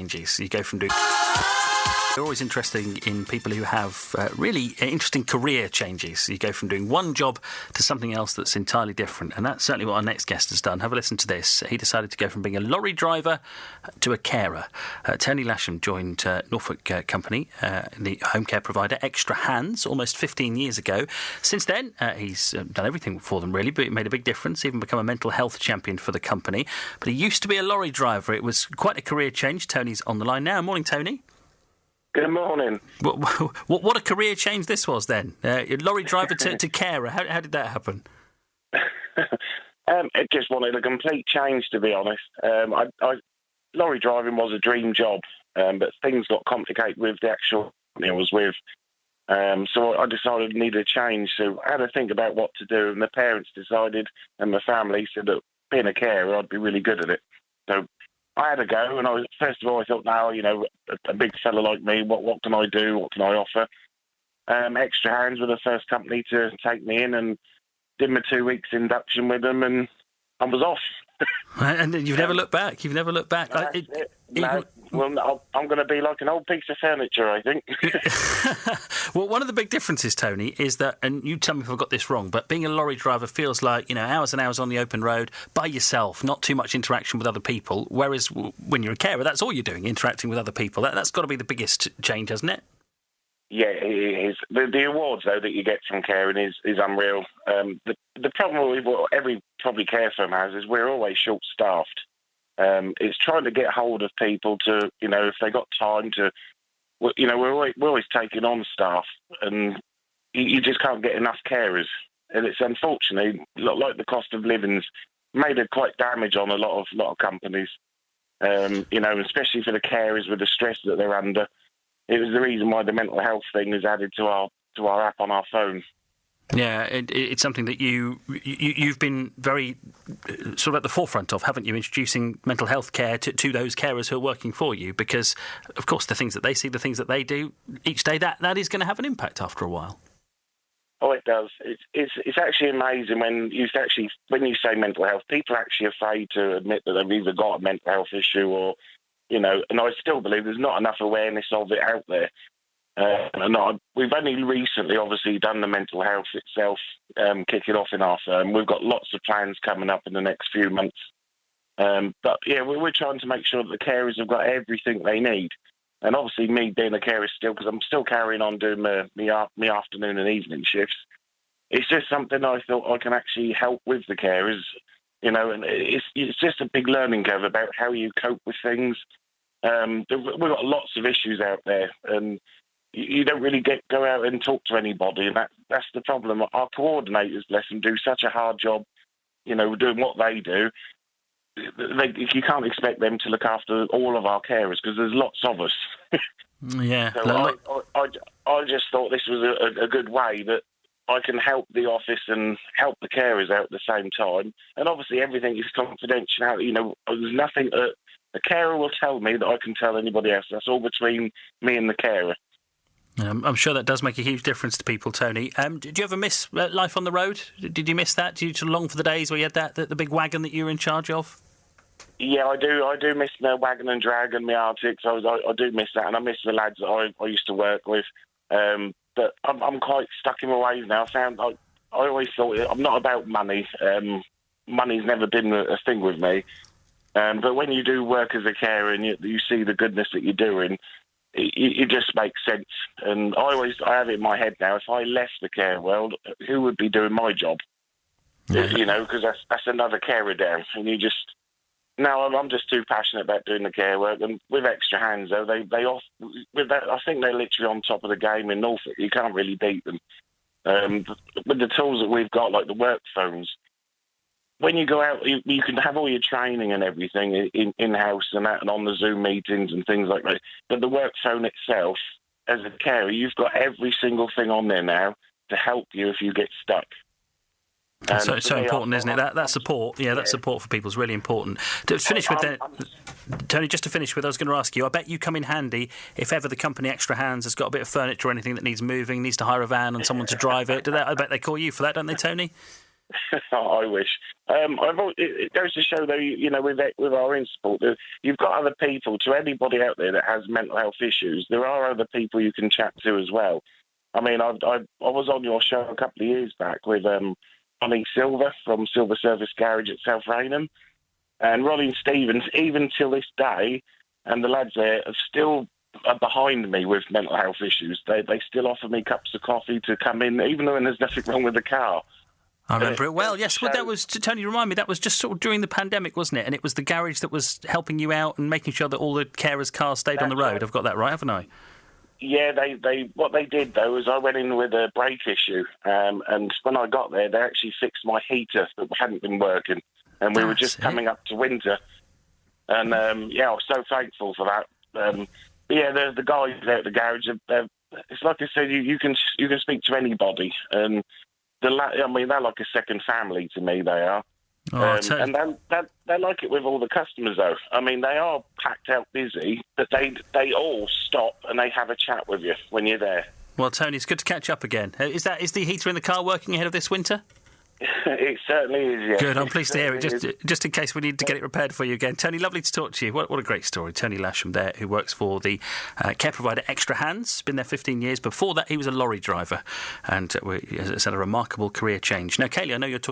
changes. You go from doing... They're always interesting in people who have really interesting career changes. You go from doing one job to something else that's entirely different, and that's certainly what our next guest has done. Have a listen to this. He decided to go from being a lorry driver to a carer. Tony Lasham joined Norfolk company, the home care provider Extra Hands, almost 15 years ago. Since then, he's done everything for them, really, but it made a big difference, even become a mental health champion for the company. But he used to be a lorry driver. It was quite a career change. Tony's on the line now. Morning, Tony. Good morning. What a career change this was then. Lorry driver to carer. How did that happen? It just wanted a complete change, to be honest. Lorry driving was a dream job, but things got complicated with the actual company I was with. So I decided I needed a change. So I had to think about what to do, and the parents decided, and my family said that being a carer, I'd be really good at it. So I had a go, and first of all, I thought, now, a big fella like me, what can I do? What can I offer? Extra Hands were the first company to take me in, and did my 2 weeks induction with them, and I was off. And you've never looked back? You've never looked back? No, well, I'm going to be like an old piece of furniture, I think. Well, one of the big differences, Tony, is that, and you tell me if I've got this wrong, but being a lorry driver feels like, hours and hours on the open road by yourself, not too much interaction with other people, whereas when you're a carer, that's all you're doing, interacting with other people. That's got to be the biggest change, hasn't it? Yeah, it is. The awards, though, that you get from caring is unreal. The problem with what every probably care firm has is we're always short-staffed. It's trying to get hold of people to, if they got time to, we're always taking on staff, and you just can't get enough carers. And it's unfortunately, like the cost of living's made a quite damage on a lot of companies. Especially for the carers with the stress that they're under. It was the reason why the mental health thing is added to our app on our phone. Yeah, it's something that you've been very sort of at the forefront of, haven't you, introducing mental health care to those carers who are working for you, because, of course, the things that they see, the things that they do each day, that is going to have an impact after a while. Oh, it does. It's actually amazing when you say mental health, people are actually afraid to admit that they've either got a mental health issue or, and I still believe there's not enough awareness of it out there. We've only recently, obviously, done the mental health itself, kicking off in our firm. We've got lots of plans coming up in the next few months. But, yeah, we're trying to make sure that the carers have got everything they need. And obviously, me being a carer still, because I'm still carrying on doing my afternoon and evening shifts, it's just something I thought I can actually help with the carers, and it's just a big learning curve about how you cope with things. We've got lots of issues out there, and you don't really go out and talk to anybody, and that's the problem. Our coordinators, bless them, do such a hard job, doing what they do. You can't expect them to look after all of our carers because there's lots of us. Yeah. So I just thought this was a good way that I can help the office and help the carers out at the same time. And obviously everything is confidential. There's nothing that the carer will tell me that I can tell anybody else. That's all between me and the carer. I'm sure that does make a huge difference to people, Tony. Did you ever miss life on the road? Did you miss that? Did you sort of long for the days where you had the big wagon that you were in charge of? Yeah, I do. I do miss my wagon and drag and my Arctics. I do miss that, and I miss the lads that I used to work with. But I'm quite stuck in my ways now. I always thought I'm not about money. Money's never been a thing with me. But when you do work as a carer and you see the goodness that you're doing, it just makes sense. And I have it in my head now, if I left the care world, who would be doing my job? Yeah. Because that's another carer down. And I'm just too passionate about doing the care work. And with Extra Hands, though, I think they're literally on top of the game in Norfolk. You can't really beat them. With the tools that we've got, like the work phones, when you go out, you can have all your training and everything in-house and on the Zoom meetings and things like that. But the work phone itself, as a carer, you've got every single thing on there now to help you if you get stuck. So important, isn't it? That support, that support for people is really important. To finish with that, Tony, just to finish with, I was going to ask you, I bet you come in handy if ever the company Extra Hands has got a bit of furniture or anything that needs moving, needs to hire a van and someone to drive it. I bet they call you for that, don't they, Tony? I wish. It goes to show, though, with our in-sport, that you've got other people. To anybody out there that has mental health issues, there are other people you can chat to as well. I mean, I was on your show a couple of years back with Ronnie Silver from Silver Service Garage at South Raynham, and Ronnie and Stevens, even till this day, and the lads there are behind me with mental health issues. They still offer me cups of coffee to come in, even though there's nothing wrong with the car. I remember it well, yes. Well, that was, Tony, remind me, that was just sort of during the pandemic, wasn't it? And it was the garage that was helping you out and making sure that all the carers' cars stayed on the road. Right. I've got that right, haven't I? Yeah, what they did, though, is I went in with a brake issue, and when I got there, they actually fixed my heater that hadn't been working, and we were just coming up to winter. And, I was so thankful for that. The guys there at the garage, it's like I said, you can speak to anybody, and they're like a second family to me, they are. And they like it with all the customers, though. I mean, they are packed out busy, but they all stop and they have a chat with you when you're there. Well, Tony, it's good to catch up again. Is the heater in the car working ahead of this winter? It certainly is, yeah. Good, I'm pleased to hear it, just in case we need to get it repaired for you again. Tony, lovely to talk to you. What a great story. Tony Lasham there, who works for the care provider Extra Hands, been there 15 years. Before that, he was a lorry driver and has had a remarkable career change. Now, Kayleigh, I know you're talking